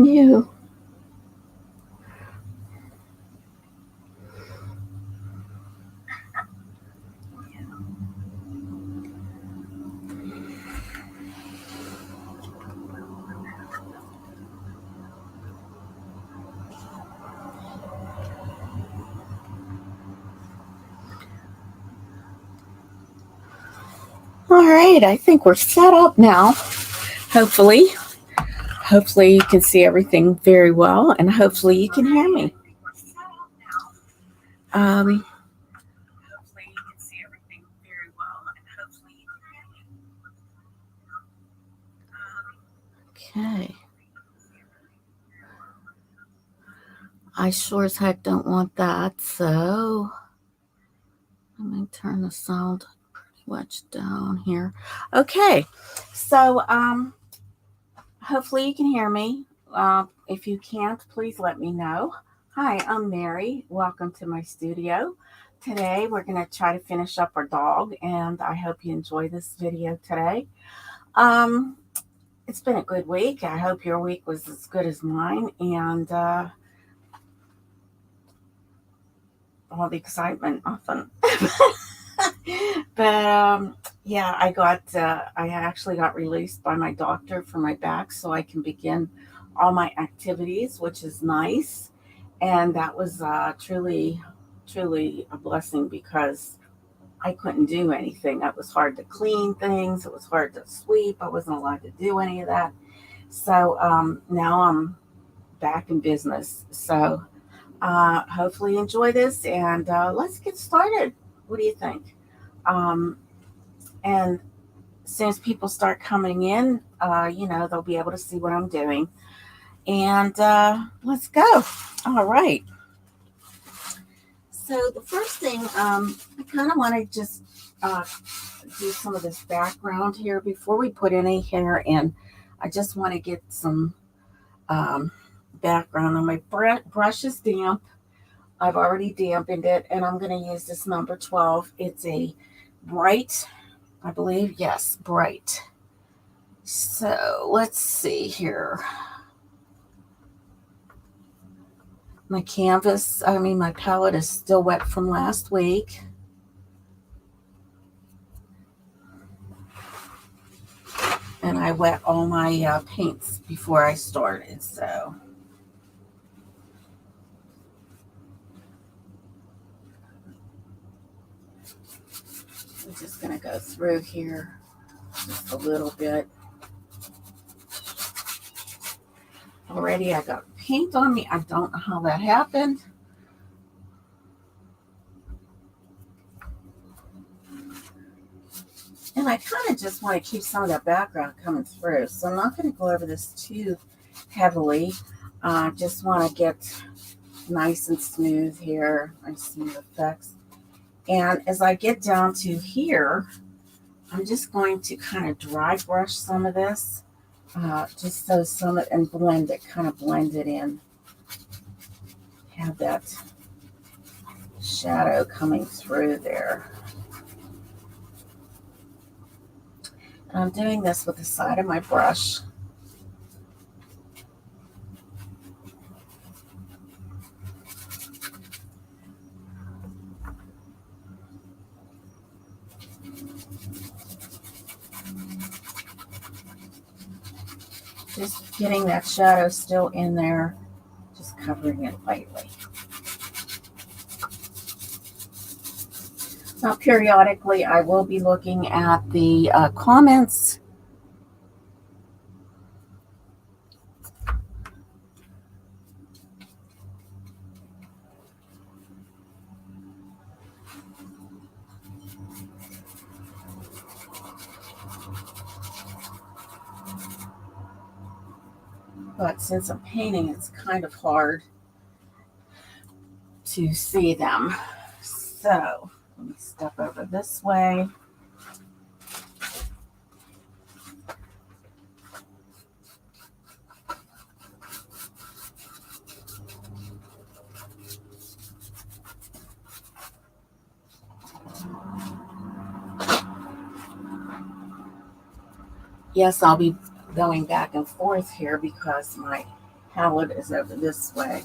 You. All right, I think we're set up now. Hopefully you can see everything very well, and hopefully you can hear me. Okay. I sure as heck don't want that, so let me turn the sound pretty much down here. Okay, so hopefully you can hear me. If you can't, please let me know. Hi, I'm Mary. Welcome to my studio. Today we're going to try to finish up our dog, and I hope you enjoy this video today. It's been a good week. I hope your week was as good as mine, and all the excitement often. But yeah, I actually got released by my doctor for my back, so I can begin all my activities, which is nice. And that was truly a blessing, because I couldn't do anything. It was hard to clean things. It was hard to sweep. I wasn't allowed to do any of that. So now I'm back in business. So hopefully you enjoy this, and let's get started. What do you think? And as soon as people start coming in, they'll be able to see what I'm doing. And let's go. All right. So the first thing, I kind of want to just do some of this background here before we put any hair in. I just want to get some background on my brush. Is damp. I've already dampened it, and I'm going to use this number 12. It's a bright, I believe. Yes, bright. So let's see here. My my palette is still wet from last week. And I wet all my paints before I started, so. I'm just going to go through here just a little bit. Already I got paint on me. I don't know how that happened. And I kind of just want to keep some of that background coming through. So I'm not going to go over this too heavily. Just want to get nice and smooth here. Nice smooth effects. And as I get down to here, I'm just going to kind of dry brush some of this. Just so some and blend it, kind of blend it in. Have that shadow coming through there. And I'm doing this with the side of my brush. Just getting that shadow still in there, just covering it lightly. Now, periodically, I will be looking at the comments. But since I'm painting, it's kind of hard to see them. So let me step over this way. Yes, I'll be going back and forth here because my palette is over this way.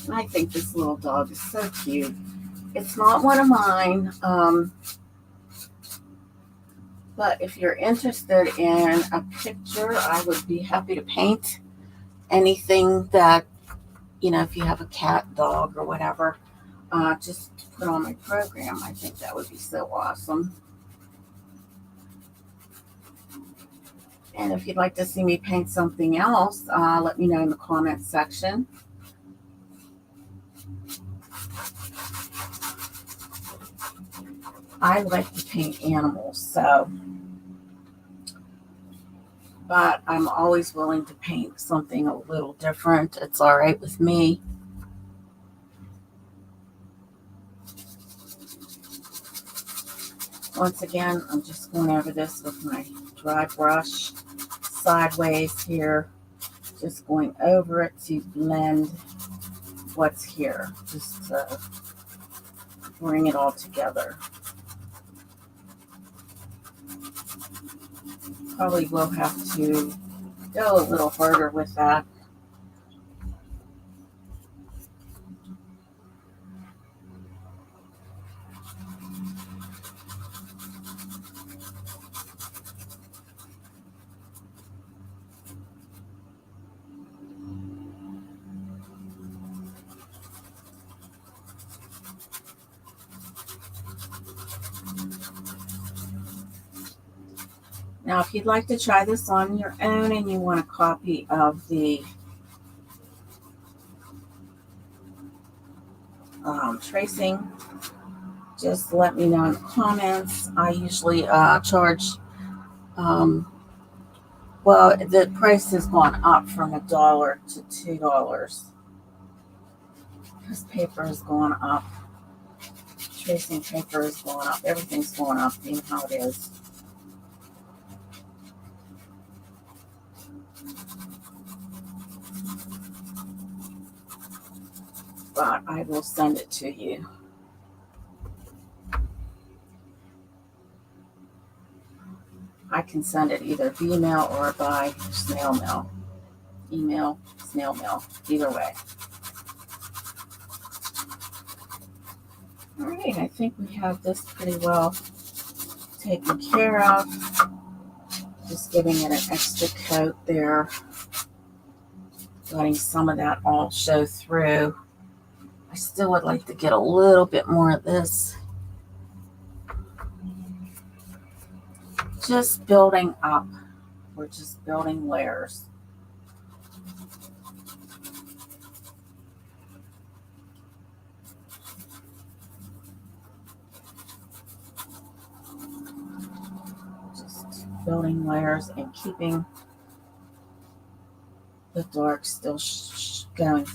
And I think this little dog is so cute. It's not one of mine, but if you're interested in a picture, I would be happy to paint anything that, you know, if you have a cat, dog, or whatever, just put on my program. I think that would be so awesome. And if you'd like to see me paint something else, let me know in the comments section. I like to paint animals, so, but I'm always willing to paint something a little different. It's all right with me. Once again, I'm just going over this with my dry brush sideways here, just going over it to blend what's here, just to bring it all together. Probably will have to go a little harder with that. Now, if you'd like to try this on your own and you want a copy of the tracing, just let me know in the comments. I usually charge, well, the price has gone up from $1 to $2 because paper has gone up. Tracing paper is going up. Everything's going up. You know how it is. But I will send it to you. I can send it either via mail or by snail mail. Email, snail mail, either way. All right, I think we have this pretty well taken care of. Just giving it an extra coat there. Letting some of that all show through. I still would like to get a little bit more of this. Just building up. We're just building layers. Just building layers and keeping the dark still shining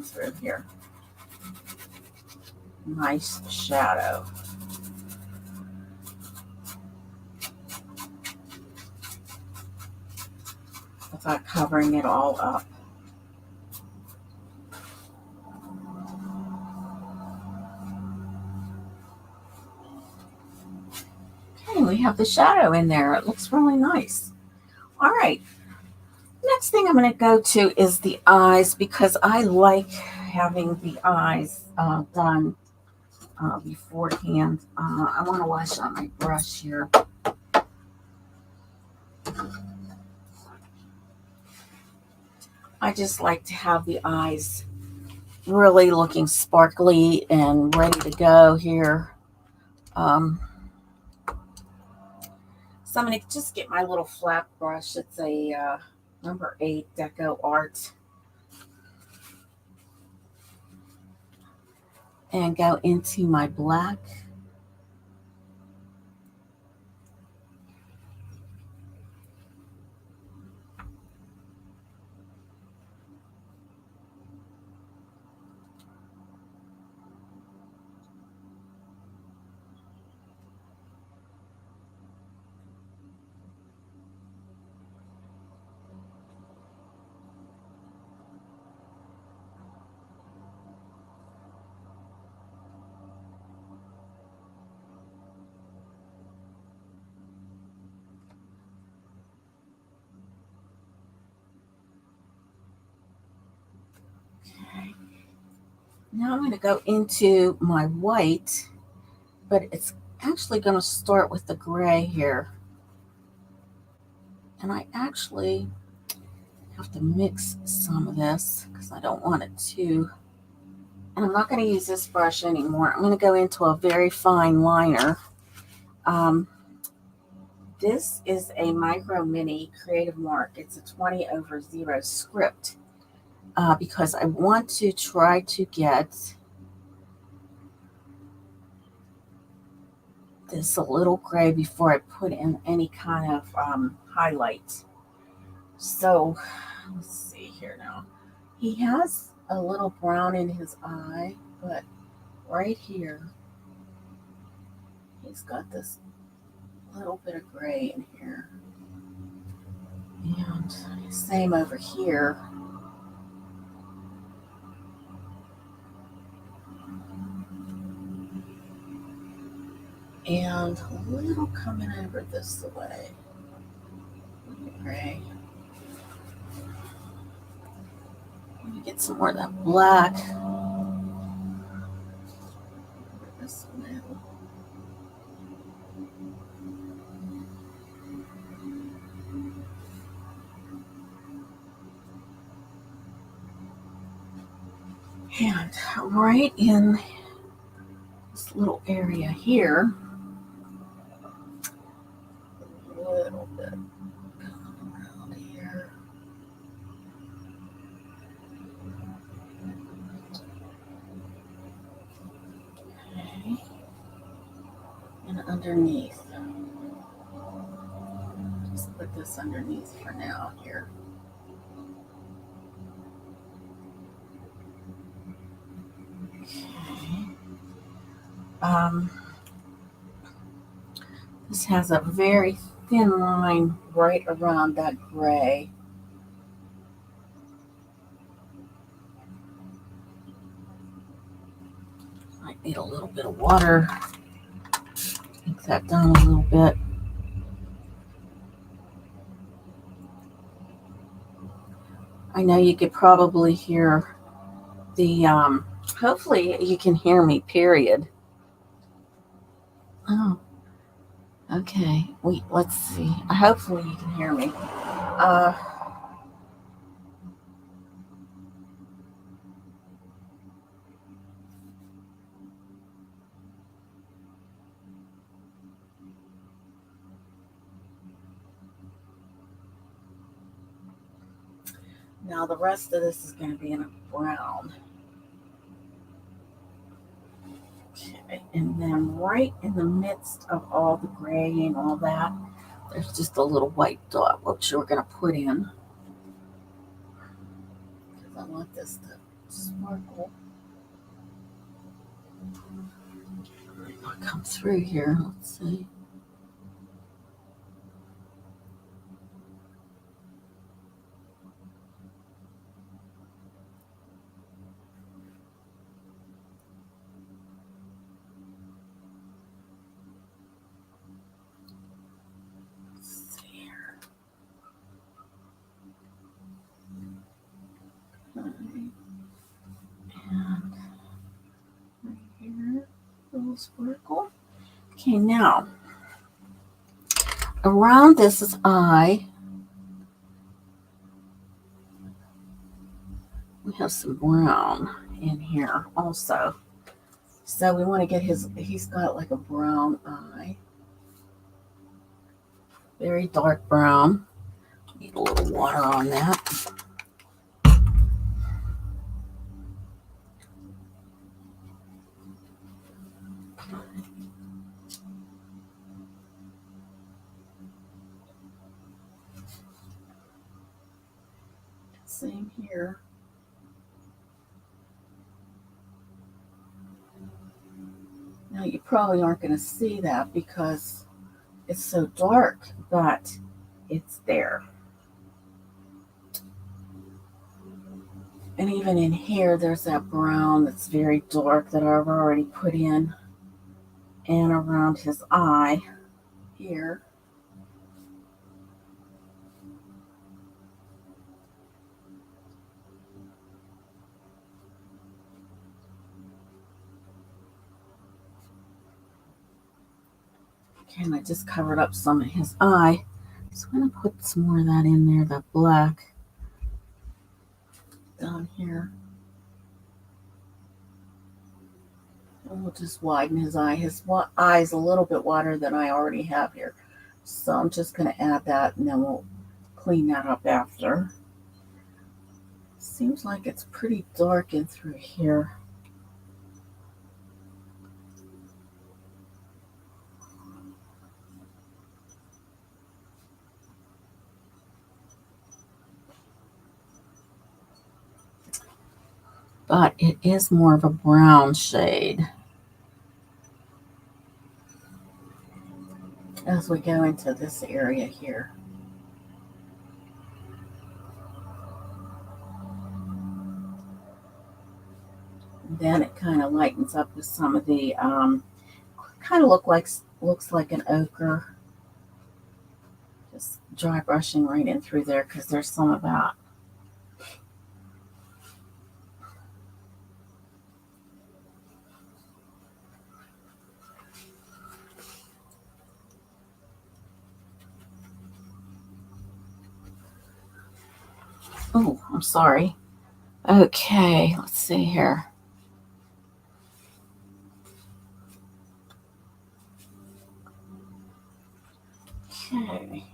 through here. Nice shadow. Without covering it all up. Okay, we have the shadow in there. It looks really nice. All right. Next thing I'm going to go to is the eyes, because I like having the eyes done beforehand. I want to wash out my brush here. I just like to have the eyes really looking sparkly and ready to go here. So I'm going to just get my little flat brush. It's a number 8 Deco Art. And go into my black. Now I'm going to go into my white, but it's actually going to start with the gray here. And I actually have to mix some of this because I don't want it to. And I'm not going to use this brush anymore. I'm going to go into a very fine liner. This is a Micro Mini Creative Mark. It's a 20/0 script because I want to try to get this a little gray before I put in any kind of highlight. So let's see here now. He has a little brown in his eye, but right here, he's got this little bit of gray in here. And same over here. And a little coming over this way. Gray. Let me get some more of that black. This way. And right in this little area here, a little bit around here. Okay. And underneath. Just put this underneath for now here. Okay. This has a very thin line right around that gray. Might need a little bit of water. Make that down a little bit. I know you could probably hear the, hopefully you can hear me, period. Oh, okay. Wait, let's see. Hopefully you can hear me. Now the rest of this is going to be in a brown. Okay, and then right in the midst of all the gray and all that, there's just a little white dot, which we're going to put in. Because I want this to sparkle. I'll come through here. Let's see. Sparkle. Okay, now around this eye, we have some brown in here also. So we want to get he's got like a brown eye. Very dark brown. Need a little water on that. Same here. Now you probably aren't going to see that because it's so dark, but it's there. And even in here, there's that brown that's very dark that I've already put in. And around his eye here. Okay, and I just covered up some of his eye. So I'm going to put some more of that in there, that black down here. And we'll just widen his eye. His eye is a little bit wider than I already have here. So I'm just going to add that, and then we'll clean that up after. Seems like it's pretty dark in through here. But it is more of a brown shade as we go into this area here. Then it kind of lightens up with some of the kind of looks like an ochre. Just dry brushing right in through there because there's some of that. Oh, I'm sorry. Okay, let's see here. Okay.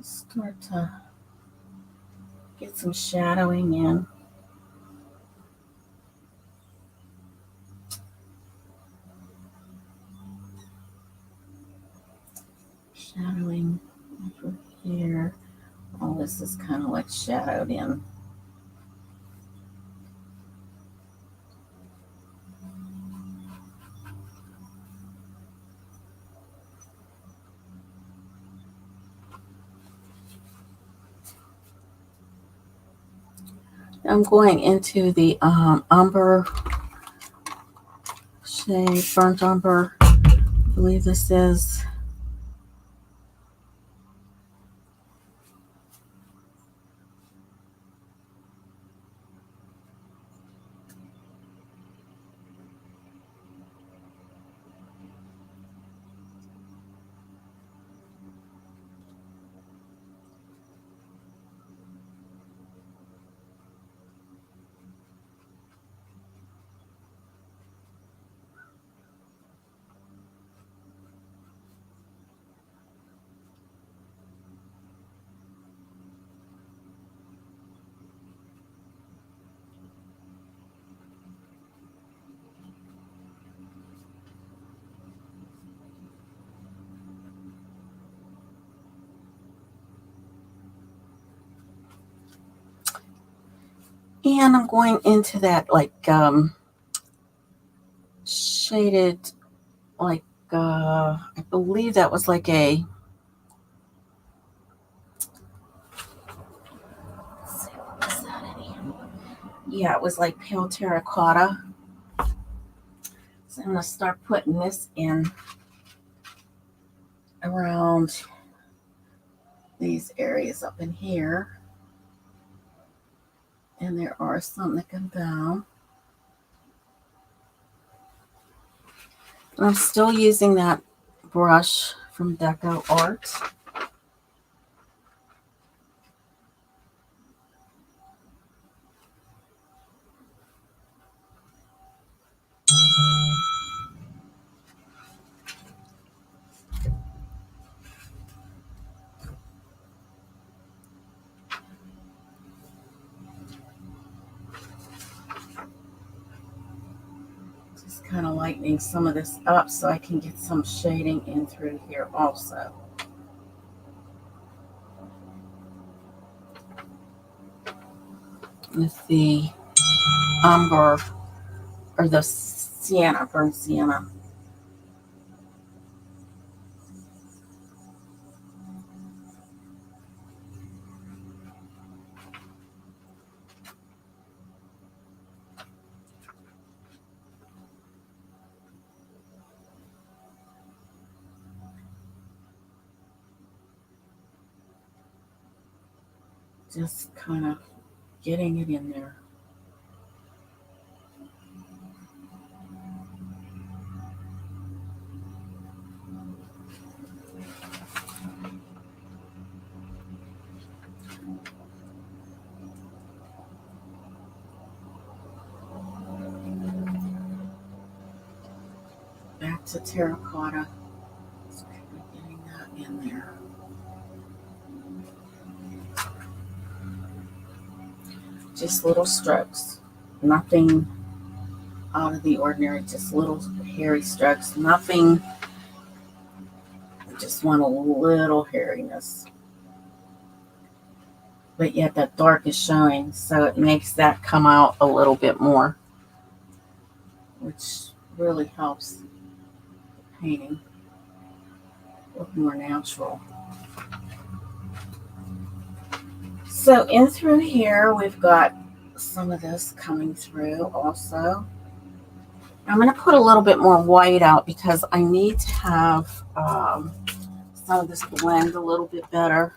Start to get some shadowing in. Shadowing over here. All this is kind of like shadowed in. I'm going into the umber shade, burnt umber. I believe this is. And I'm going into that like shaded, like I believe that was like a, let's see, what was that in here? Yeah, it was like pale terracotta. So I'm going to start putting this in around these areas up in here. And there are some that come down. I'm still using that brush from Deco Art. Just kind of lightening some of this up so I can get some shading in through here also. With the umber or the sienna, burnt sienna. Just kind of getting it in there. Back to terracotta. Just getting that in there. Just little strokes. Nothing out of the ordinary. Just little hairy strokes. Nothing. I just want a little hairiness. But yet that dark is showing, so it makes that come out a little bit more, which really helps the painting look more natural. So in through here, we've got some of this coming through also. I'm going to put a little bit more white out because I need to have some of this blend a little bit better.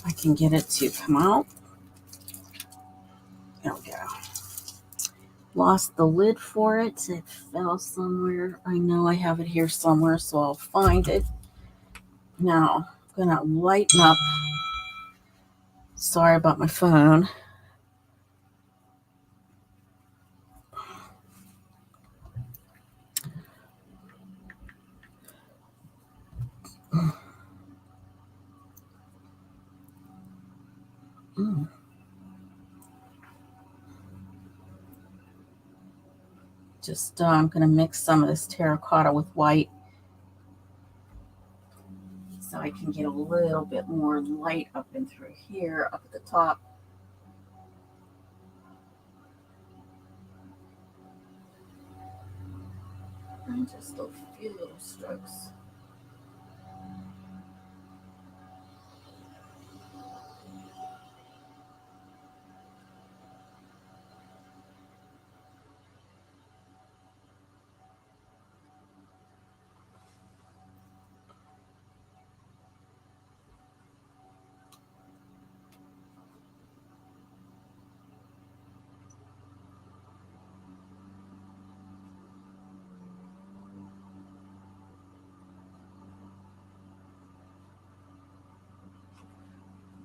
I can get it to come out. There we go. Lost the lid for it. It fell somewhere. I know I have it here somewhere, so I'll find it. Now, I'm going to lighten up. Sorry about my phone. Just I'm going to mix some of this terracotta with white so I can get a little bit more light up and through here, up at the top. And just a few little strokes.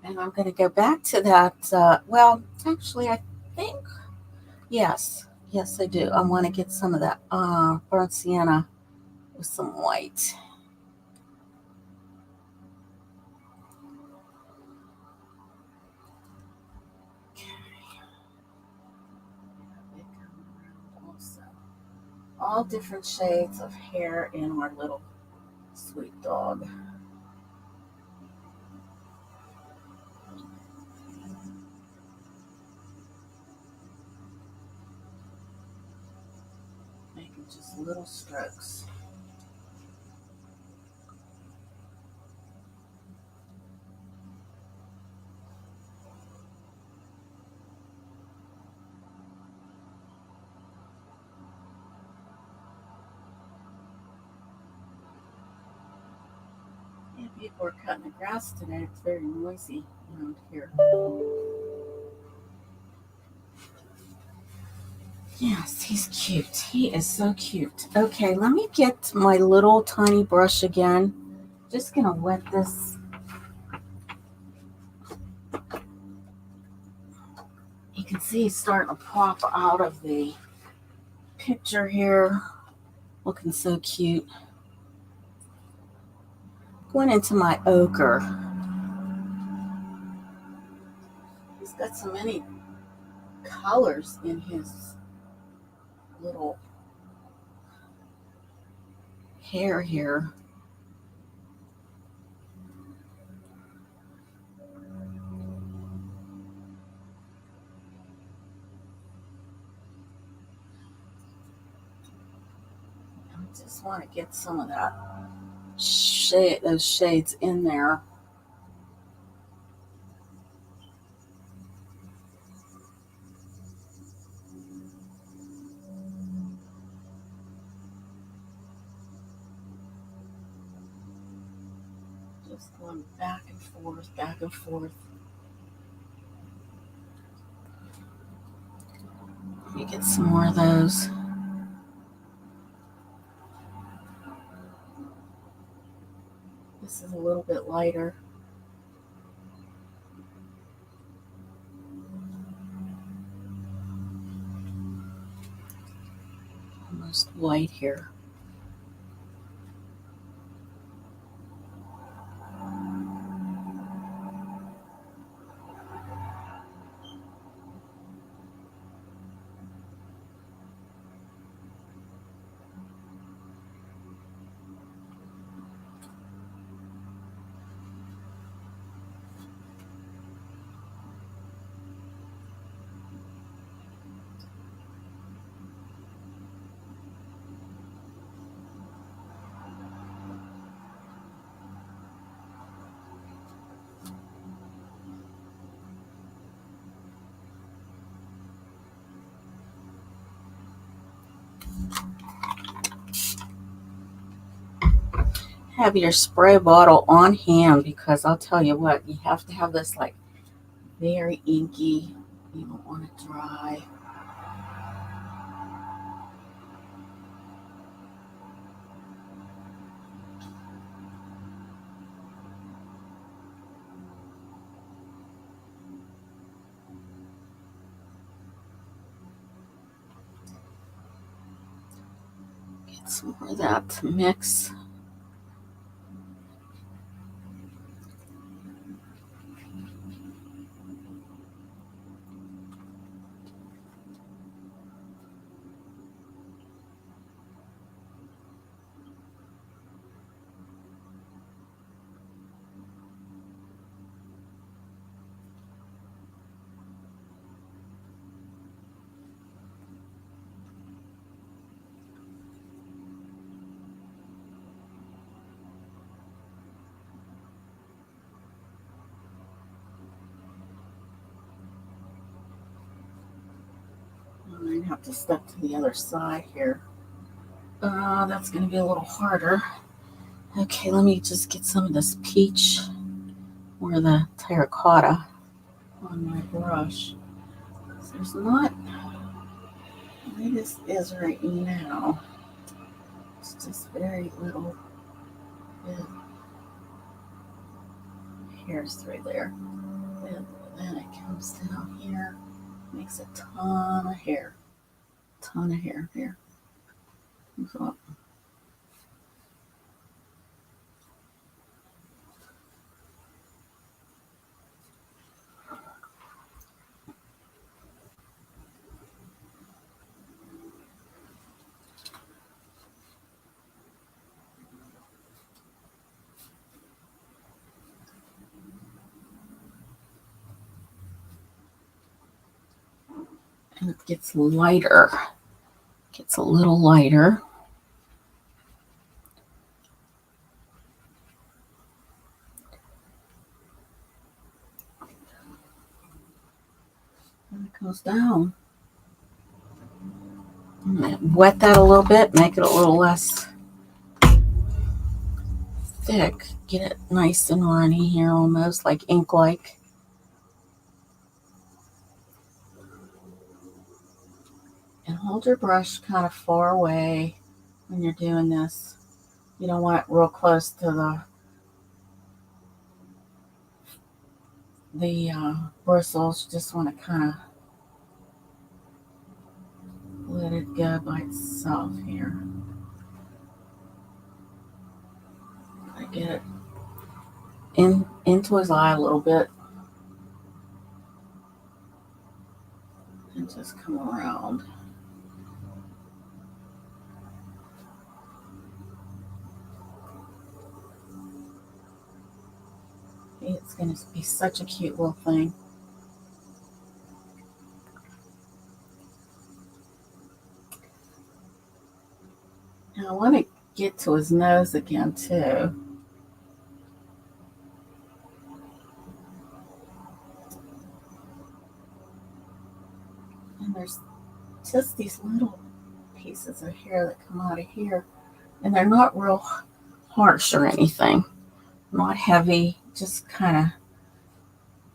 And I'm going to go back to that. Well, actually, I think, yes, I do. I want to get some of that burnt sienna with some white. Okay. Also, all different shades of hair in our little sweet dog. Making just little strokes. Yeah, people are cutting the grass today. It's very noisy around here. Yes, he's cute. He is so cute. Okay, let me get my little tiny brush again. Just gonna wet this. You can see he's starting to pop out of the picture here. Looking so cute. Going into my ochre. He's got so many colors in his little hair here. I just want to get some of that shade, those shades in there. Just going back and forth, back and forth. Let me get some more of those. This is a little bit lighter. Almost white here. Have your spray bottle on hand, because I'll tell you what, you have to have this like very inky. You don't want it dry. Get some more of that to mix. I have to step to the other side here. That's going to be a little harder. Okay, let me just get some of this peach or the terracotta on my brush. There's not, the way this is right now, it's just very little bit hairs through there. And then it comes down here, makes a ton of hair. Ton of hair there. So, and it gets lighter. Gets a little lighter. And it goes down. Wet that a little bit, make it a little less thick. Get it nice and runny here, almost like ink-like. And hold your brush kind of far away when you're doing this. You don't want it real close to the bristles. You just want to kind of let it go by itself here. I get it into his eye a little bit. And just come around. It's going to be such a cute little thing. Now I want to get to his nose again too. And there's just these little pieces of hair that come out of here. And they're not real harsh or anything. Not heavy, just kind of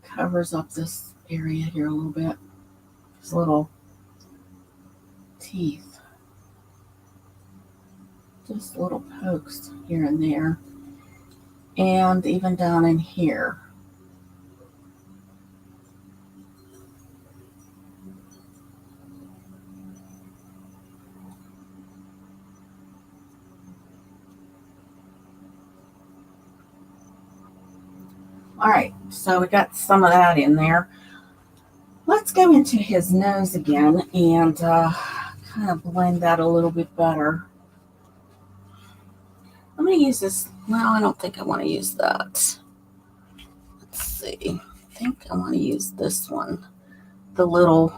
covers up this area here a little bit. These little teeth. Just little pokes here and there. And even down in here. All right, so we got some of that in there. Let's go into his nose again and kind of blend that a little bit better. I'm going to use this. Well, I don't think I want to use that. Let's see. I think I want to use this one, the little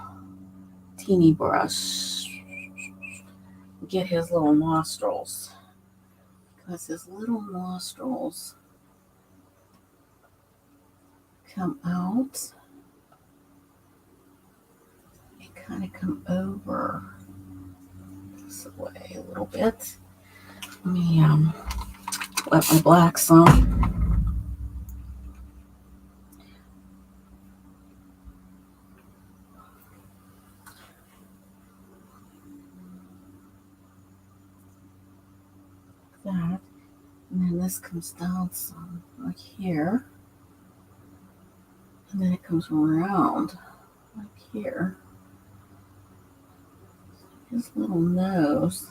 teeny brush. Get his little nostrils, because his little nostrils come out and kind of come over this way a little bit. Let me wet my black some. That, and then this comes down some like here, and then it comes around like here. His little nose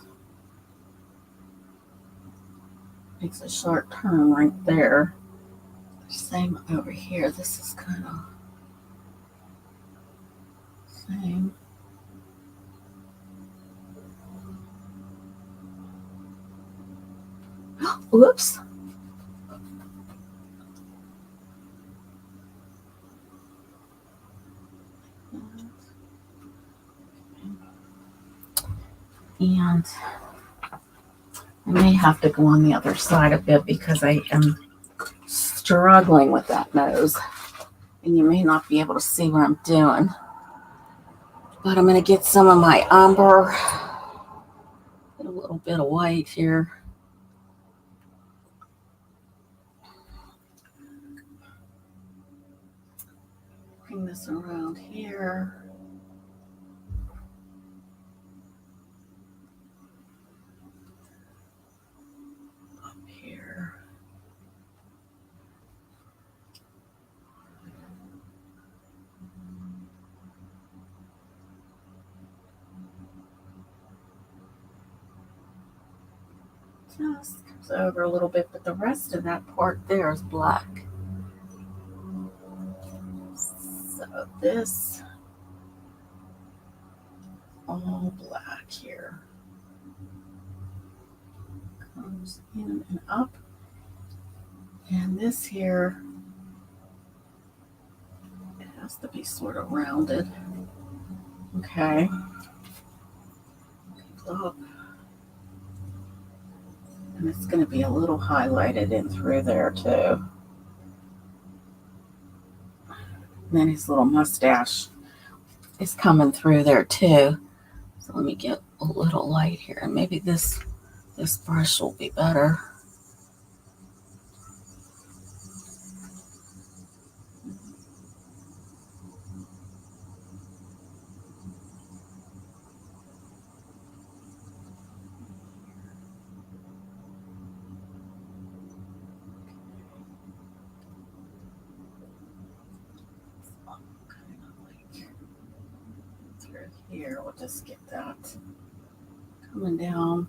makes a sharp turn right there. Same over here. This is kind of same. Whoops. And I may have to go on the other side a bit because I am struggling with that nose. And you may not be able to see what I'm doing. But I'm going to get some of my umber. Get a little bit of white here. Bring this around here. Up here. Just comes over a little bit, but the rest of that part there is black. So this all black here. Comes in and up. And this here, it has to be sort of rounded. Okay. Up. And it's going to be a little highlighted in through there too. And then his little mustache is coming through there too. So let me get a little light here, and maybe this brush will be better. Here, we'll just get that coming down.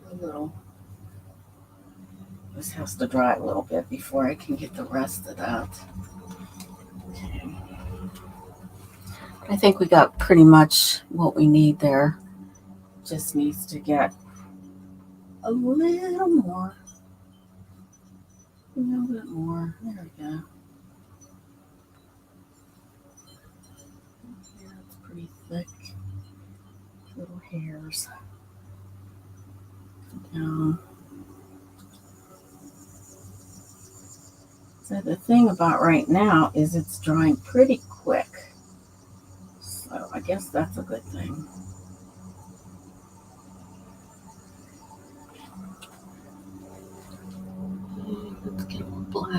A little. This has to dry a little bit before I can get the rest of that. Okay. I think we got pretty much what we need there. Just needs to get a little more. A little bit more. There we go. Pretty thick little hairs down. So the thing about right now is it's drying pretty quick. So I guess that's a good thing.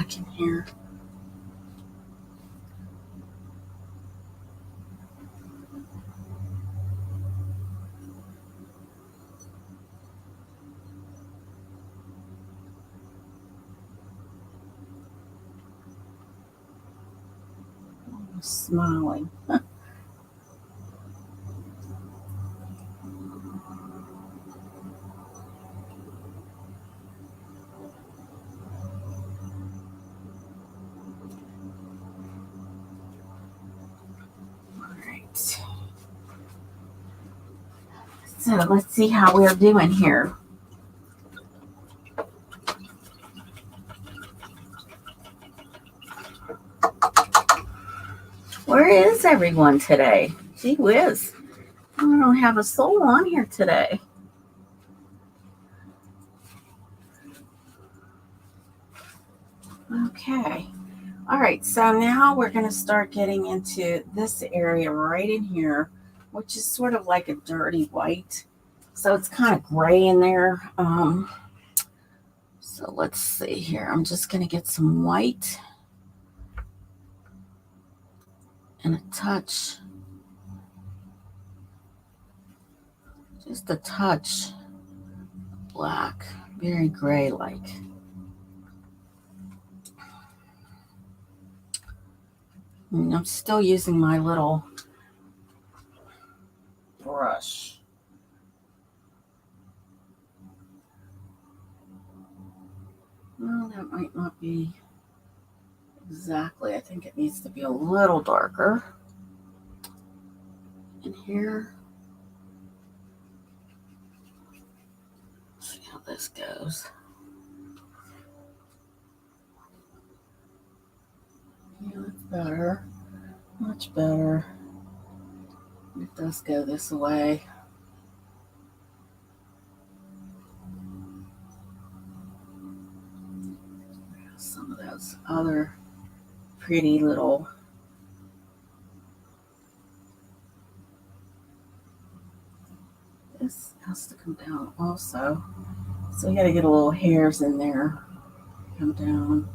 black in here. I'm smiling. So let's see how we're doing here. Where is everyone today? Gee whiz. I don't have a soul on here today. Okay. All right. So now we're going to start getting into this area right in here, which is sort of like a dirty white. So it's kind of gray in there. So let's see here. I'm just going to get some white and a touch, just a touch black, very gray like. And I'm still using my little brush. Well, that might not be exactly. I think it needs to be a little darker in here. Let's see how this goes. Yeah, that's better. Much better. It does go this way. Some of those other pretty little this has to come down also. So we got to get a little hairs in there. Come down.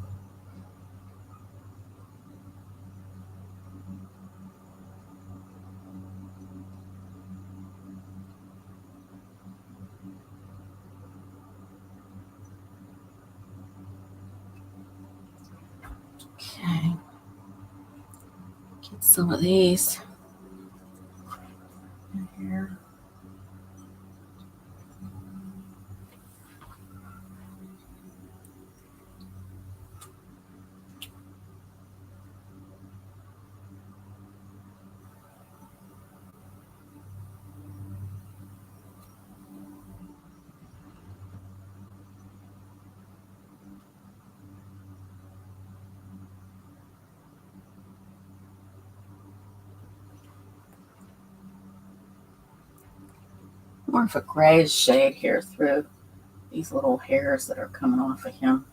Okay. Get some of these in here. More of a grayish shade here through these little hairs that are coming off of him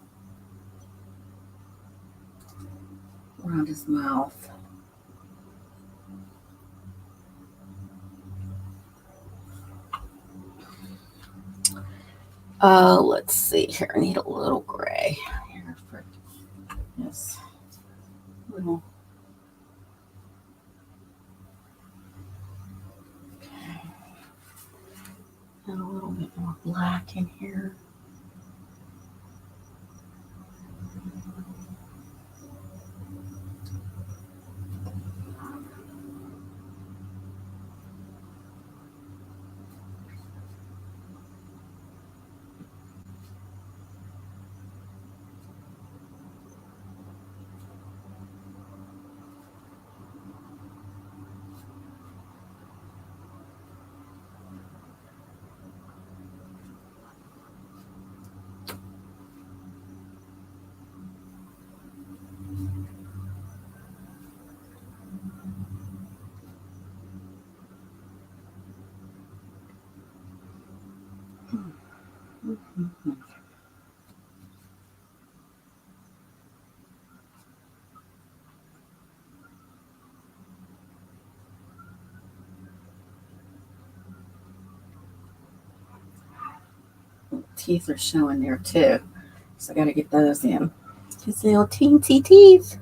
around his mouth. Let's see here. I need a little gray here for this little. Okay. And a little bit more black in here. Mm-hmm. Teeth are showing there too, so I got to get those in. His little teensy teeth.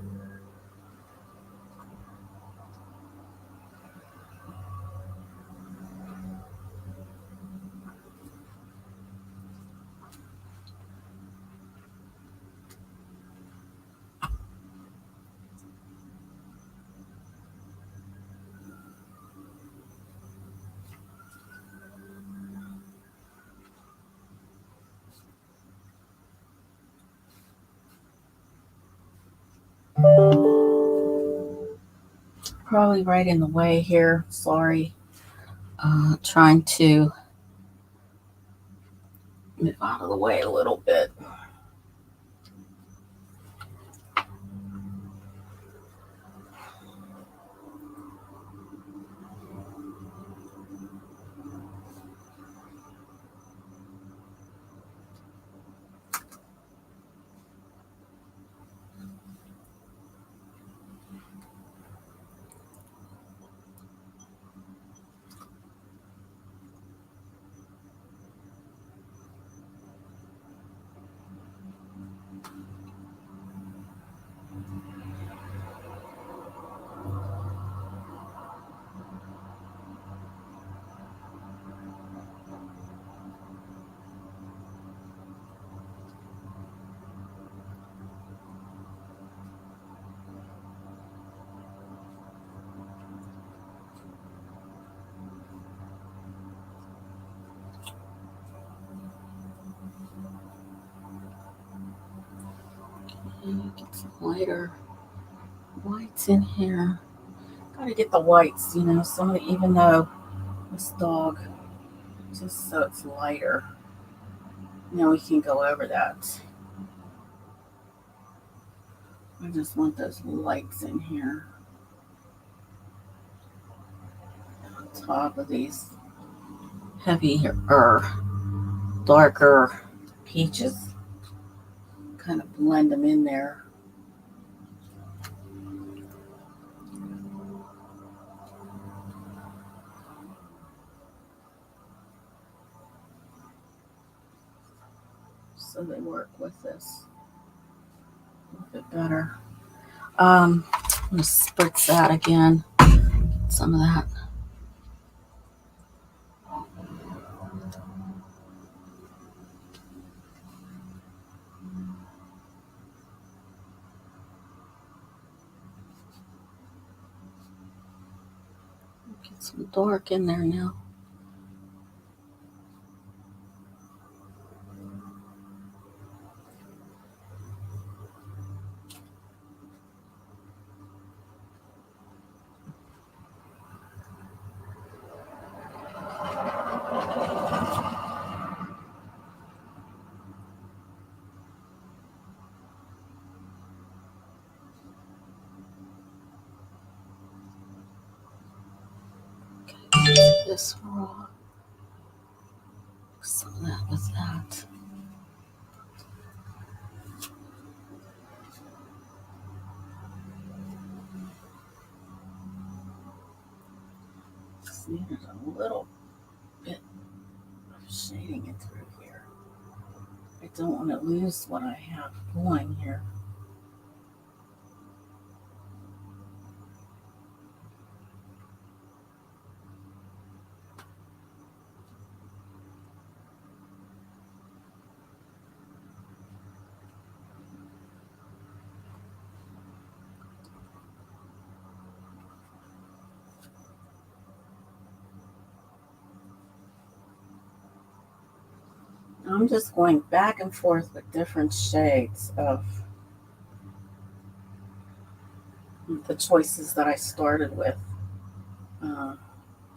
Probably right in the way here. Sorry. Trying to move out of the way a little bit. Get some lighter whites in here. Gotta get the whites, even though this dog, just so it's lighter. Now we can go over that. I just want those lights in here on top of these heavier, darker peaches. Kind of blend them in there. So they work with this a little bit better. I'm going to spritz that again. Get some of that. Get some dark in there now. This raw. Some of that with that. Just needed a little bit of shading it through here. I don't want to lose what I have going here. I'm just going back and forth with different shades of the choices that I started with.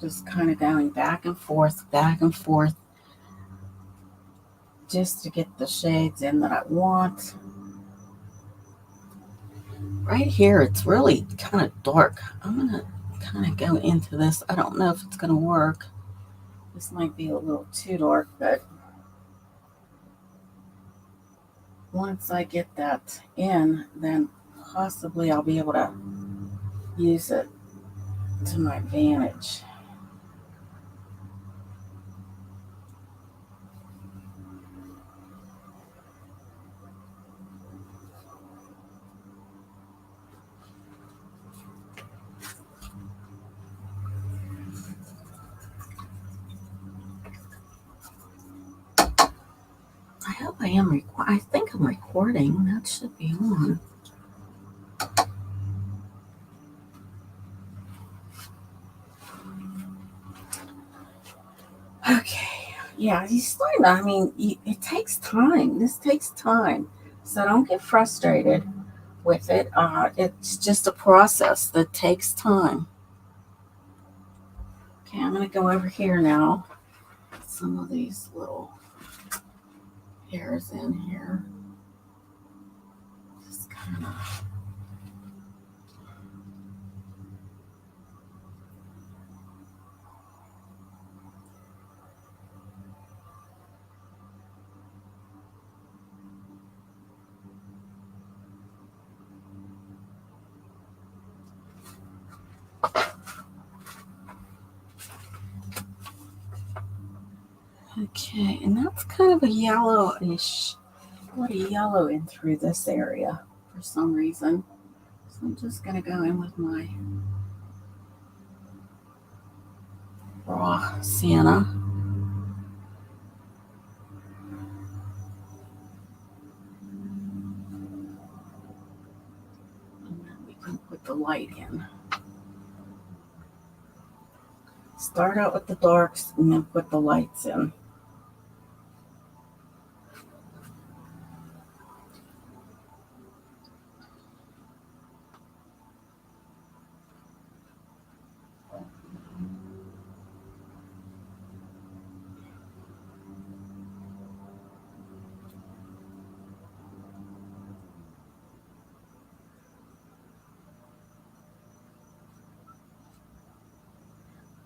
Just kind of going back and forth, just to get the shades in that I want. Right here, it's really kind of dark. I'm going to kind of go into this. I don't know if it's going to work. This might be a little too dark, but once I get that in, then possibly I'll be able to use it to my advantage. I hope I am I think I'm recording. That should be on. Okay. Yeah, he's starting. I mean, it takes time. This takes time. So don't get frustrated with it. It's just a process that takes time. Okay, I'm going to go over here now. Some of these little hairs in here. Just kind of. Okay, and that's kind of a yellowish. A lot of yellow in through this area for some reason. So I'm just going to go in with my raw sienna. And then we can put the light in. Start out with the darks and then put the lights in.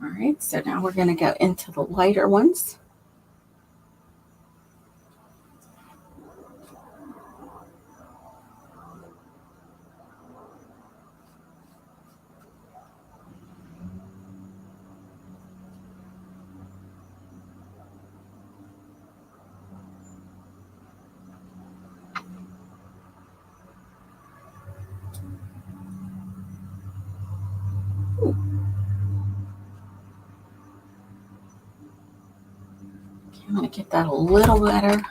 All right, so now we're going to go into the lighter ones. Ooh. Okay, I'm going to get that a little better.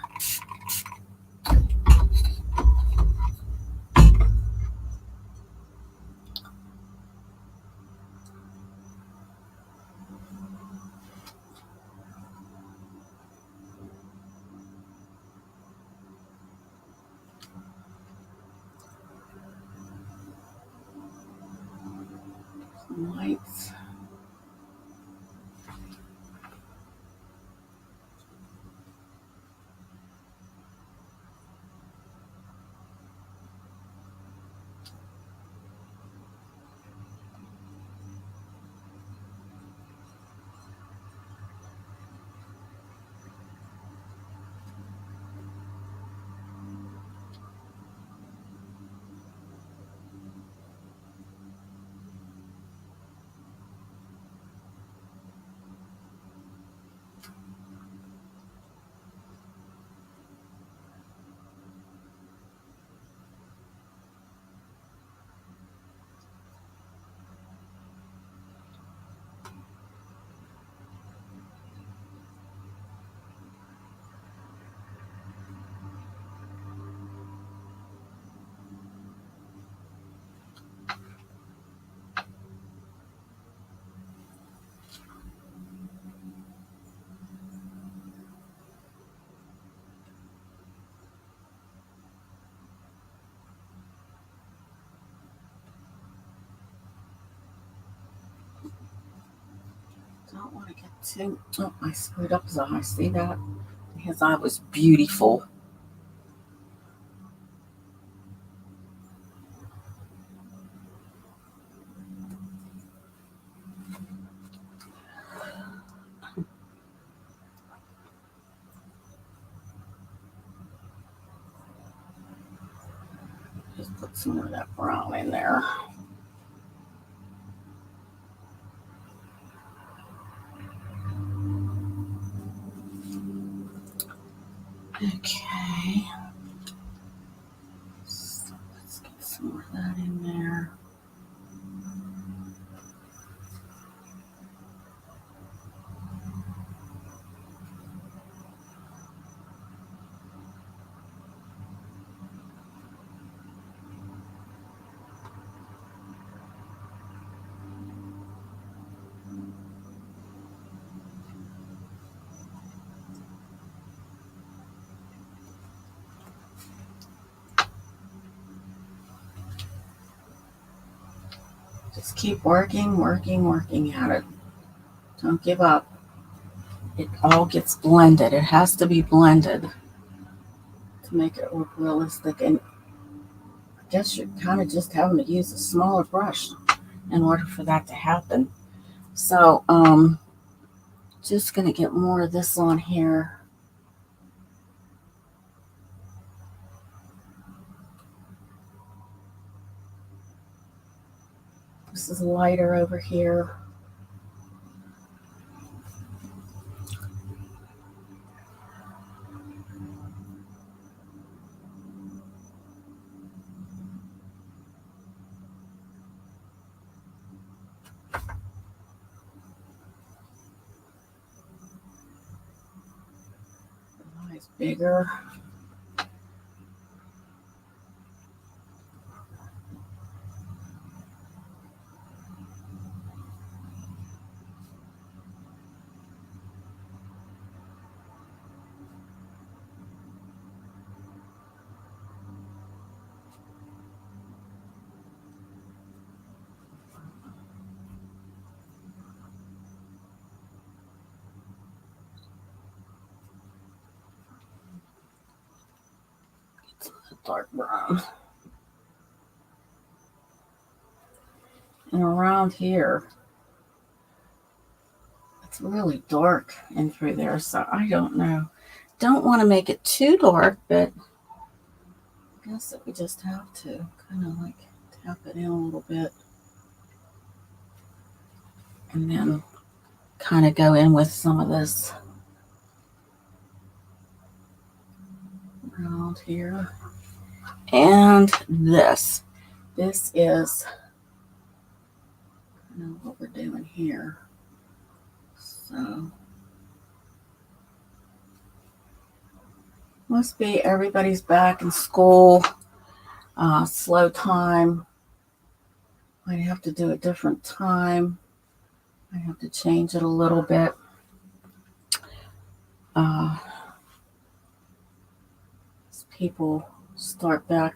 Some lights. Don't want to get too. Oh, I screwed up his eye. See that? His eye was beautiful. Just put some of that brown in there. Okay. So let's get some more of that in there. Just keep working, working, working at it. Don't give up. It all gets blended. It has to be blended to make it look realistic. And I guess you're kind of just having to use a smaller brush in order for that to happen. So, just going to get more of this on here. This is lighter over here. The eye's bigger. Dark brown. And around here, it's really dark in through there, so I don't know. Don't want to make it too dark, but I guess that we just have to kind of like tap it in a little bit. And then kind of go in with some of this around here. And this is kind of what we're doing here. So must be everybody's back in school. Slow time. Might have to do a different time. I have to change it a little bit. As people start back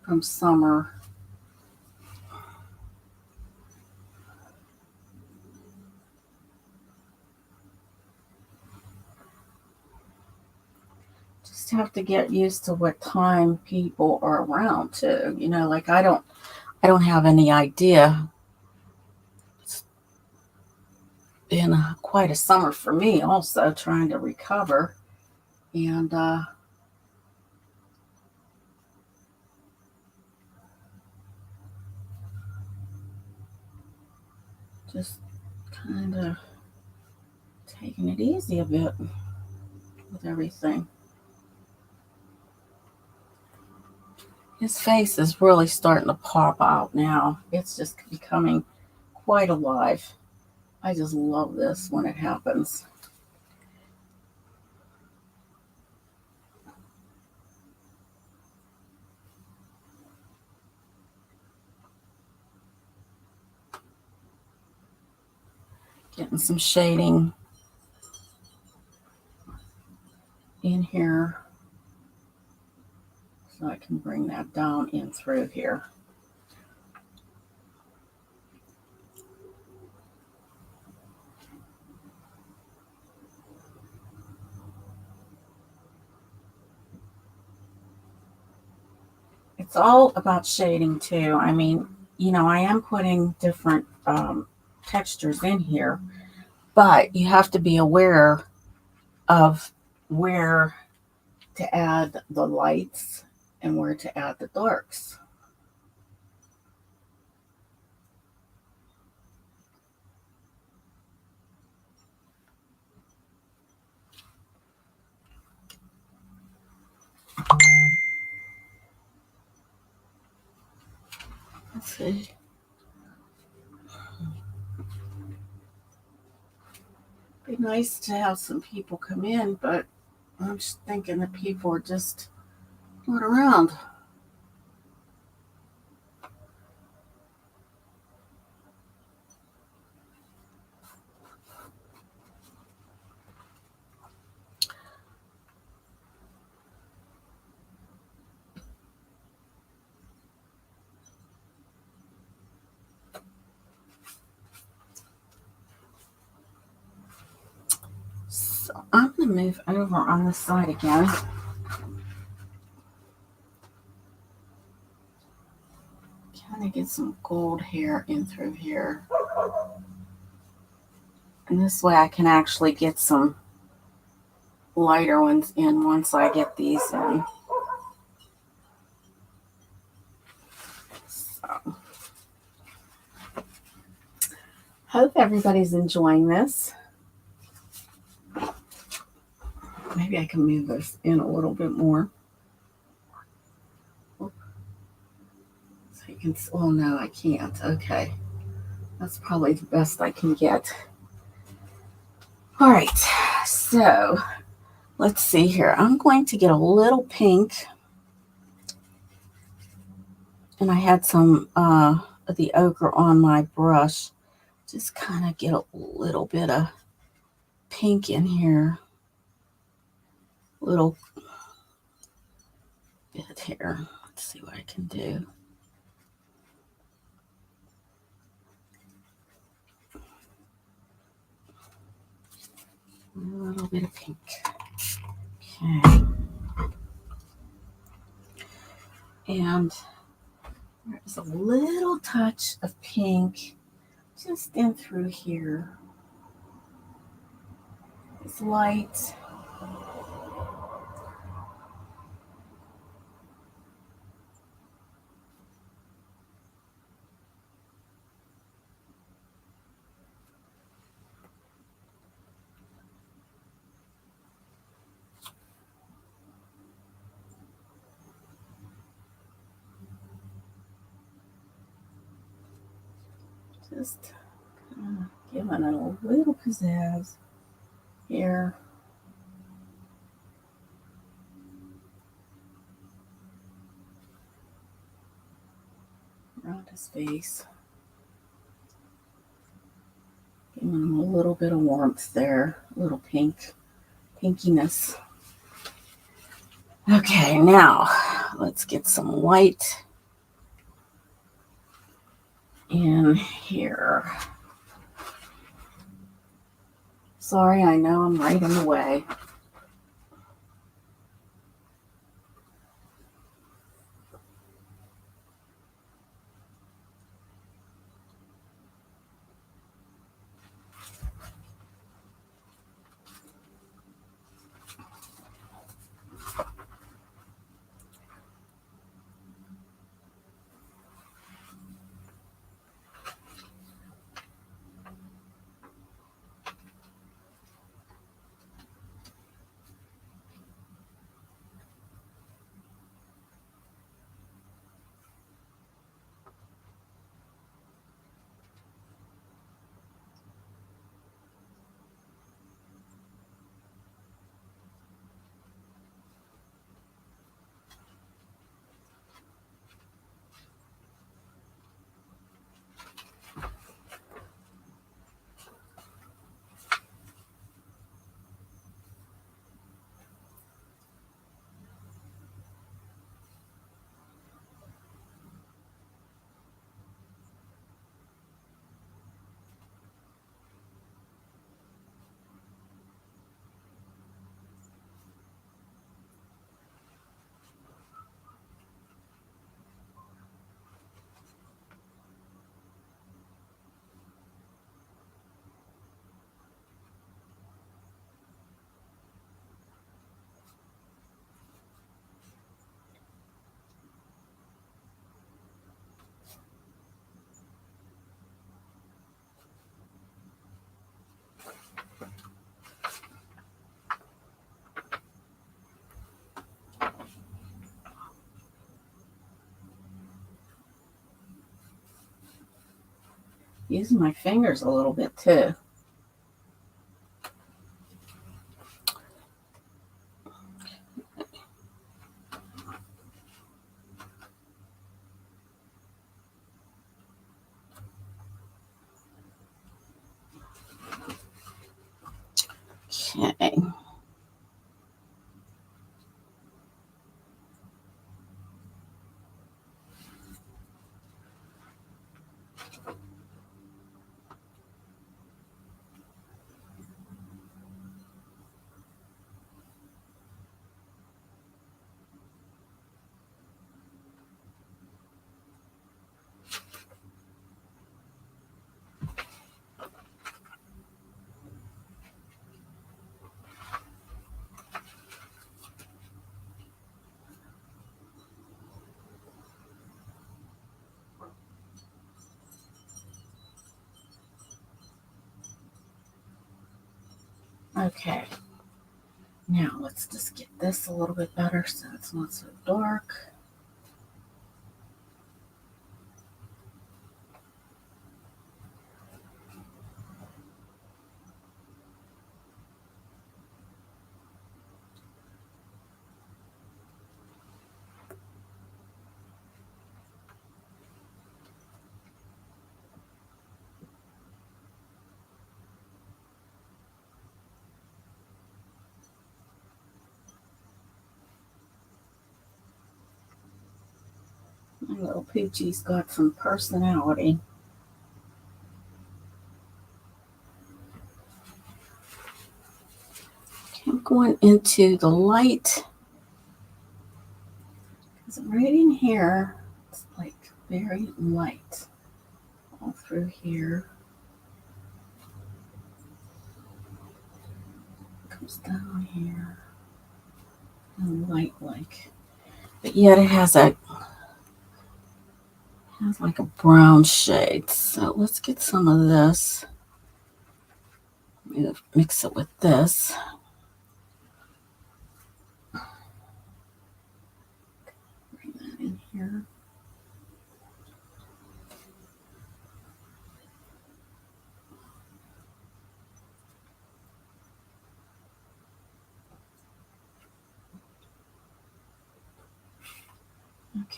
from summer. Just have to get used to what time people are around too. You know, like I don't have any idea. It's been quite a summer for me also, trying to recover. And just kind of taking it easy a bit with everything. His face is really starting to pop out now. It's just becoming quite alive. I just love this when it happens. Getting some shading in here so I can bring that down in through here. It's all about shading too. I mean, you know, I am putting different textures in here, but you have to be aware of where to add the lights and where to add the darks. Let's see. Be nice to have some people come in, but I'm just thinking that people are just not around. I'm going to move over on this side again. Kind of get some gold hair in through here. And this way I can actually get some lighter ones in once I get these in. So, hope everybody's enjoying this. Maybe I can move this in a little bit more. So you can, well, no, I can't. Okay. That's probably the best I can get. All right. So let's see here. I'm going to get a little pink. And I had some of the ochre on my brush. Just kind of get a little bit of pink in here. Little bit here. Let's see what I can do. A little bit of pink. Okay. And there's a little touch of pink just in through here. It's light. Just kind of giving it a little pizzazz here. Around his face. Giving him a little bit of warmth there. A little pinkiness. Okay, now let's get some white in here. Sorry, I know I'm right in the way. Using my fingers a little bit too. Okay. Okay. Now let's just get this a little bit better so it's not so dark. My little Poochie's got some personality. Okay, I'm going into the light. Because right in here, it's like very light all through here. Comes down here. And light like. But yet it has like a brown shade. So let's get some of this. Mix it with this. Bring that in here.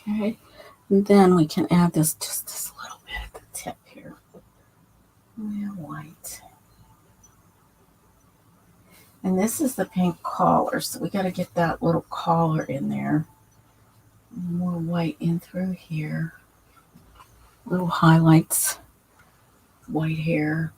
Okay, and then we can add just this little bit at the tip here. Real white. And this is the pink collar, so we got to get that little collar in there. More white in through here. Little highlights, white hair.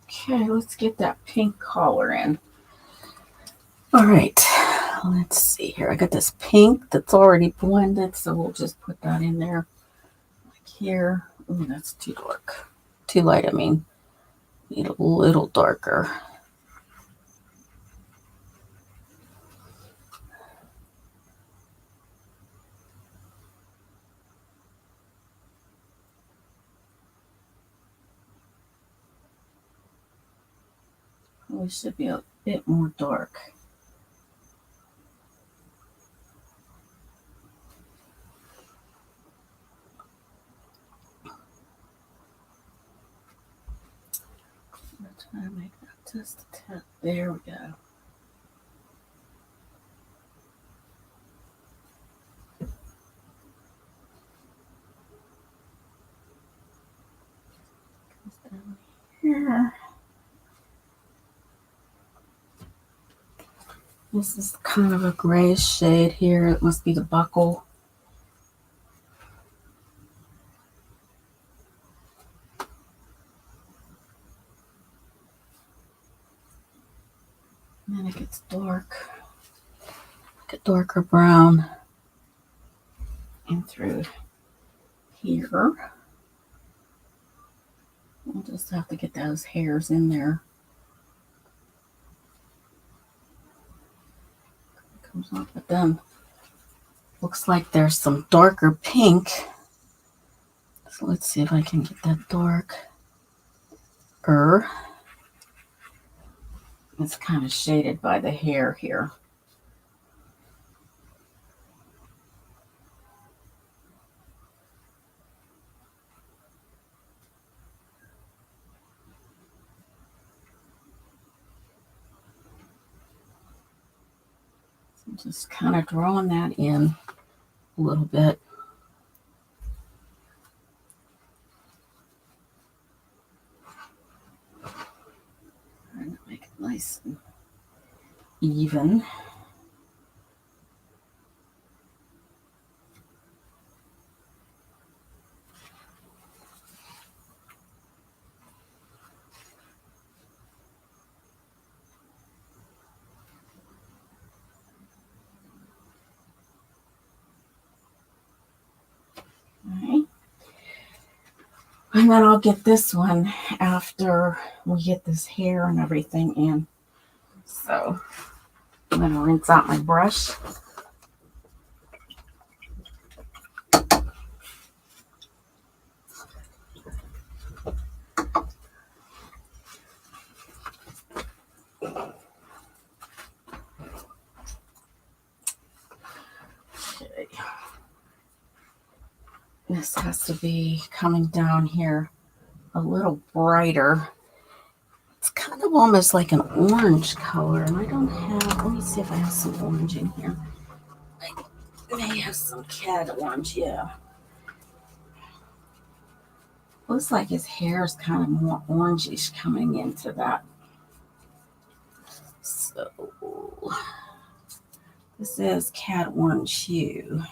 Okay, let's get that pink collar in. All right, let's see here. I got this pink that's already blended, so we'll just put that in there. Like here. Oh, that's too dark. Too light, I mean. Need a little darker. Probably should be a bit more dark. I'm trying to make that just a tad. There we go. Comes down here. This is kind of a grayish shade here. It must be the buckle. And then it gets dark. Like a darker brown. And through here. We'll just have to get those hairs in there. It comes off, but then looks like there's some darker pink. So let's see if I can get that darker. It's kind of shaded by the hair here. Just kind of drawing that in a little bit. Trying to make it nice and even. Right. And then I'll get this one after we get this hair and everything in. So I'm going to rinse out my brush. Okay. This has to be coming down here a little brighter. It's kind of almost like an orange color, and I don't have, let me see if I have some orange in here. I may have some cat orange, yeah. Looks like his hair is kind of more orangish coming into that. So this is cat orange hue.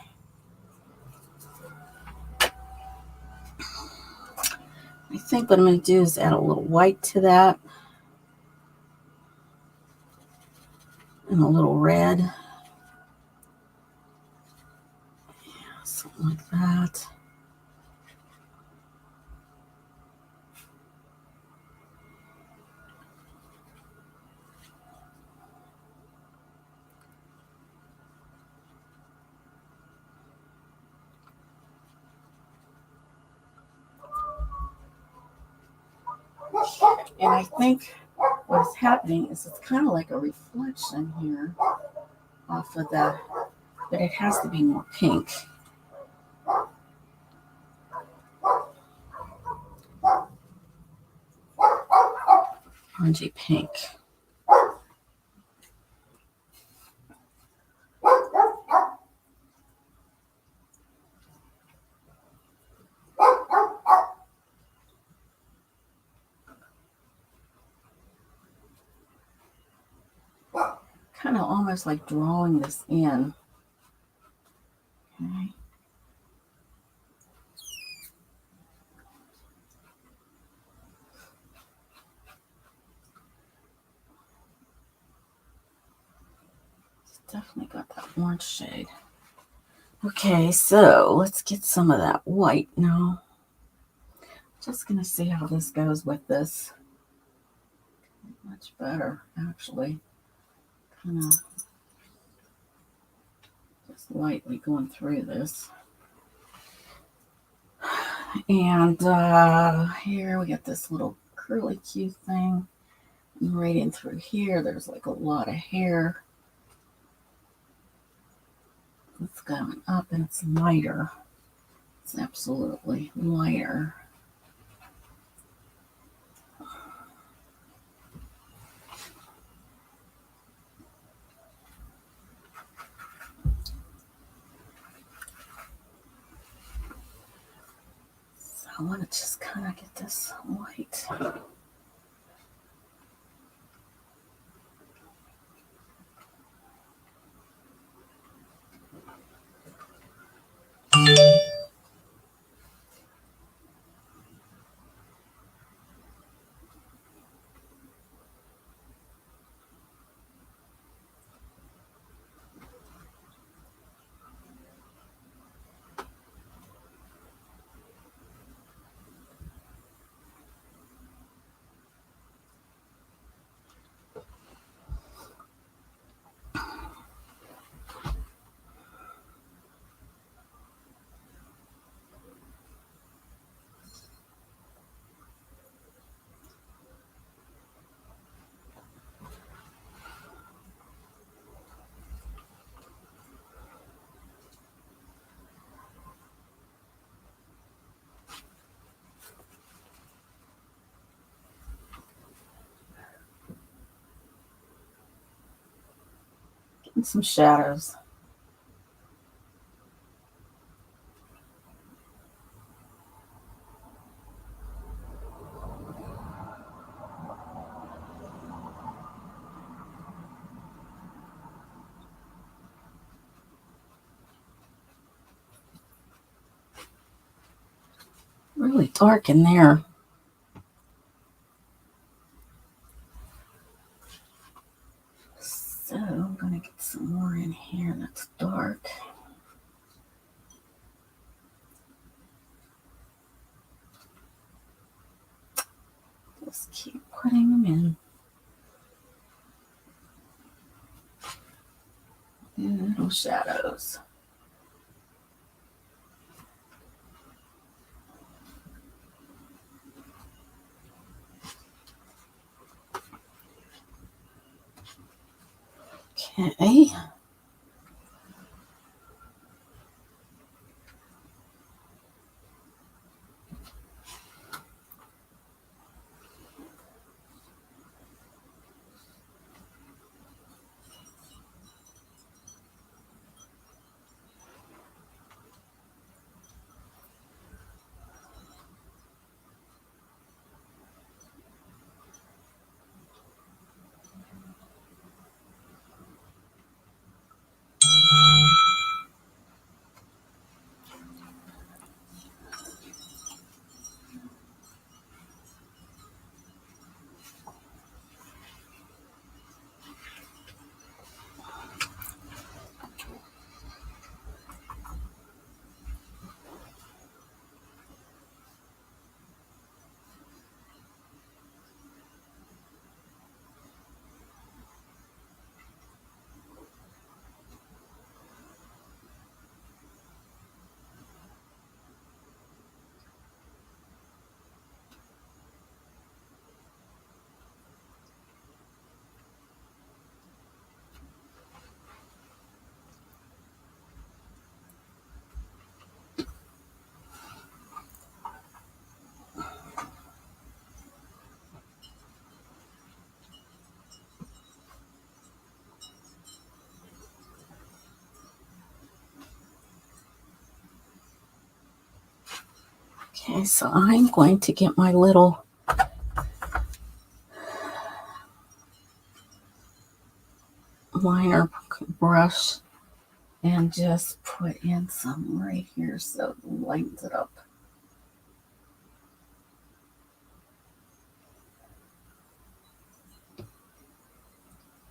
I think what I'm going to do is add a little white to that. And a little red. Yeah, something like that. And I think what's happening is it's kind of like a reflection here off of the, but it has to be more pink. Orangey pink. Kind of almost like drawing this in. Okay. It's definitely got that orange shade. Okay, so let's get some of that white now. Just gonna see how this goes with this. Much better, actually. Kind of just lightly going through this. And here we got this little curly Q thing. And right in through here, there's like a lot of hair. It's going up and it's lighter. It's absolutely lighter. So I want to just kind of get this white. And some shadows. Really dark in there. So I'm going to get some more in here that's dark. Just keep putting them in. And little shadows. Okay. Okay, so I'm going to get my little liner brush and just put in some right here so it lightens it up.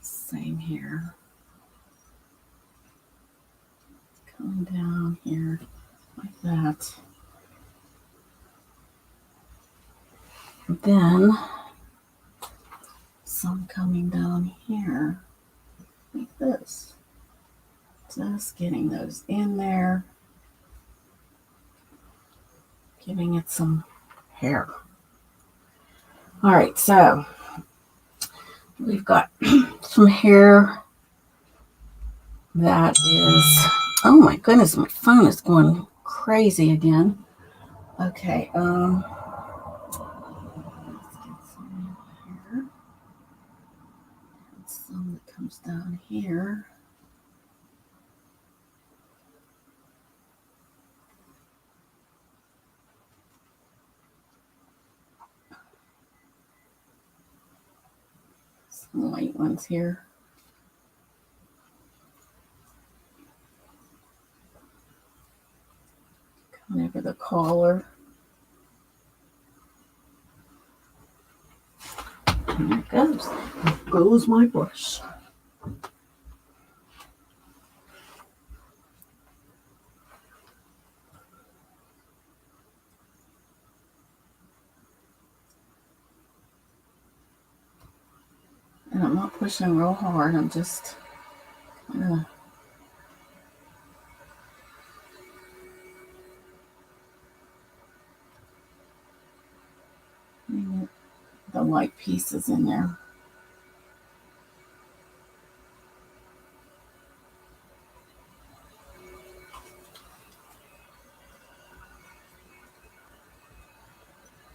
Same here. Coming down here like that. Then some coming down here like this. Just getting those in there, giving it some hair. All right, so we've got some hair that is, oh my goodness, my phone is going crazy again. Okay, let's get some in here. And some that comes down here. Some light ones here. Coming over the collar. And there it goes. There goes my brush. And I'm not pushing real hard. I'm just kind of putting the light pieces in there.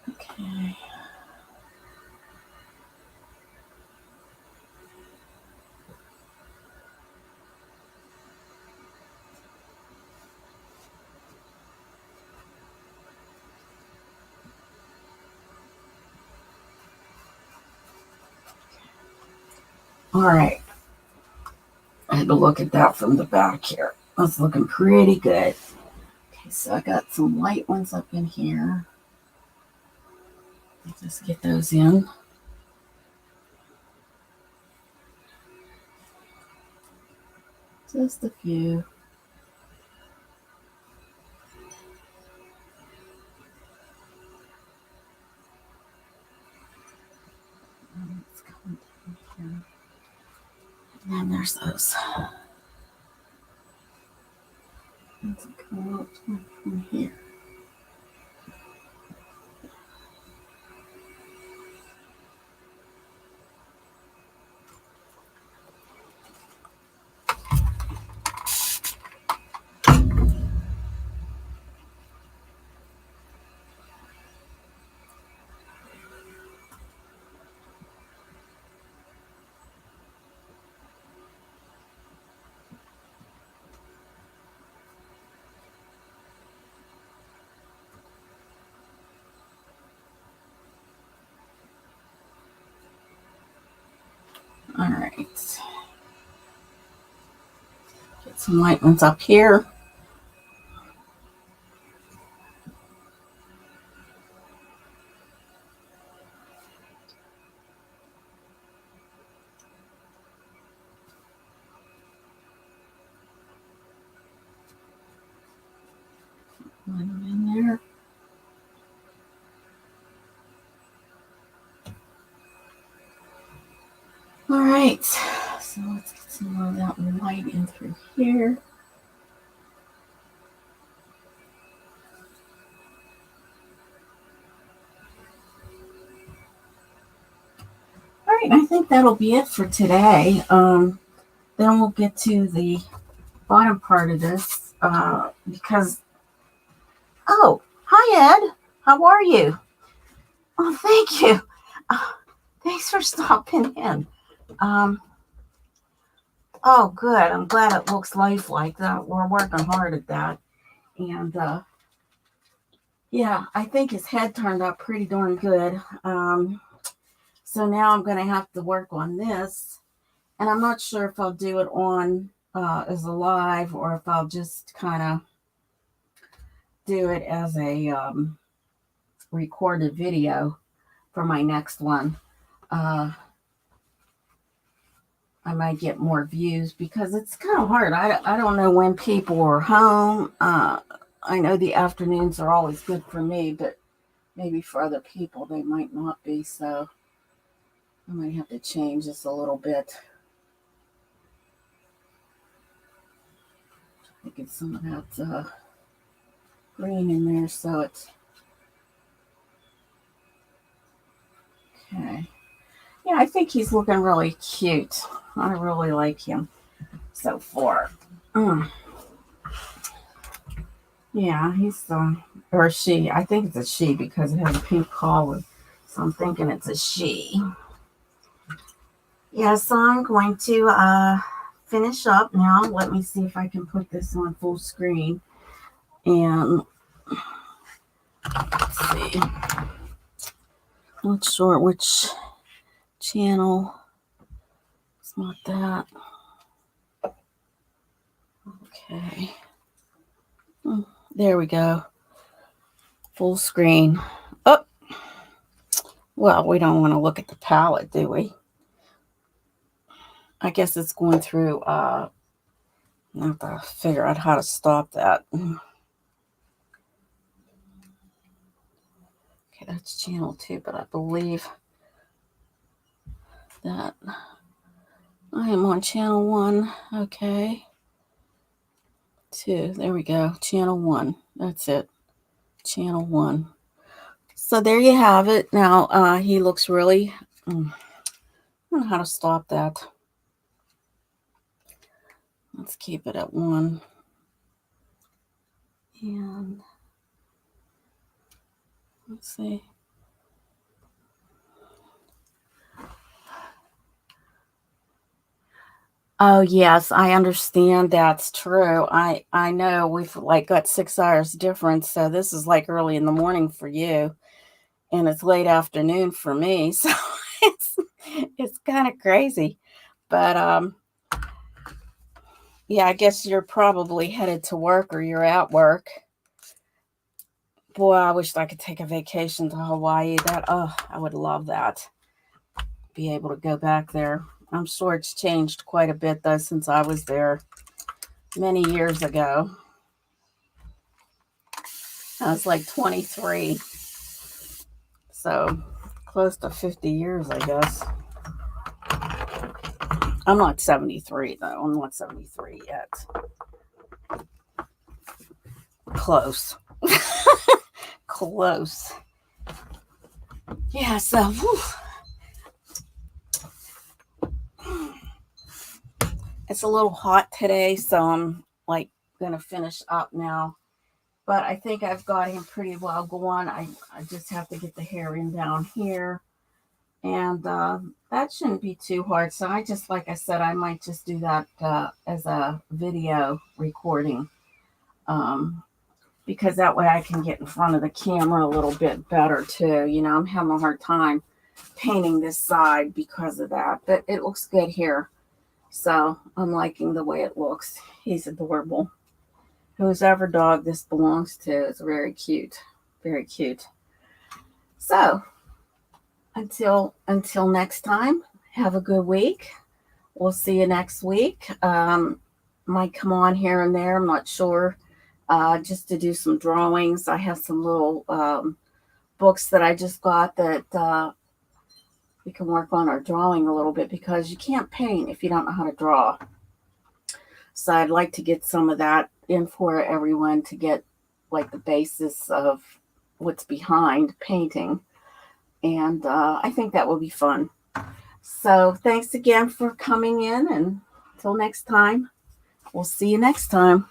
Okay. All right. I had to look at that from the back here. That's looking pretty good. Okay, so I got some light ones up in here. Let's just get those in. Just a few. Let's come down here. And then there's those. Let's come out from here. All right. Get some light ones up here. One in there. All right. So let's get some more of that light in through here. All right, I think that'll be it for today. Then we'll get to the bottom part of this because, oh, hi, Ed. How are you? Oh, thank you. Thanks for stopping in. Oh, good. I'm glad it looks lifelike. That we're working hard at that. And yeah, I think his head turned out pretty darn good. So now I'm going to have to work on this. And I'm not sure if I'll do it on as a live or if I'll just kind of do it as a recorded video for my next one. I might get more views because it's kind of hard. I don't know when people are home. I know the afternoons are always good for me, but maybe for other people they might not be. So I might have to change this a little bit. I get some of that green in there so it's okay. Yeah, I think he's looking really cute. I really like him so far. Yeah, he's or she. I think it's a she because it has a pink collar. So I'm thinking it's a she. Yeah, so I'm going to finish up now. Let me see if I can put this on full screen. And let's see. Not sure which channel. It's not that. Okay. There we go. Full screen. Oh, well, we don't want to look at the palette, do we? I guess it's going through. I have to figure out how to stop that. Okay, that's channel 2, but I believe that I am on channel 1. Okay. 2. There we go. Channel 1. That's it. Channel 1. So there you have it. Now he looks really. I don't know how to stop that. Let's keep it at 1. And let's see. Oh, yes, I understand. That's true. I know we've like got 6 hours difference. So this is like early in the morning for you. And it's late afternoon for me. So it's kind of crazy. But yeah, I guess you're probably headed to work or you're at work. Boy, I wish I could take a vacation to Hawaii. I would love that. Be able to go back there. I'm sure it's changed quite a bit though since I was there many years ago. I was like 23. So close to 50 years, I guess. I'm not 73 though. I'm not 73 yet. Close. Close. Yeah, so whew. It's a little hot today, so I'm like gonna finish up now. But I think I've got him pretty well going. I just have to get the hair in down here. And that shouldn't be too hard. So I just, like I said, I might just do that as a video recording. Because that way I can get in front of the camera a little bit better too. You know, I'm having a hard time painting this side because of that. But it looks good here. So I'm liking the way it looks. He's adorable. Whoever dog this belongs to is very cute. Very cute. So until next time, have a good week. We'll see you next week. Might come on here and there. I'm not sure. Just to do some drawings. I have some little books that I just got that we can work on our drawing a little bit because you can't paint if you don't know how to draw. So I'd like to get some of that in for everyone to get like the basis of what's behind painting. And I think that will be fun. So thanks again for coming in, and until next time, we'll see you next time.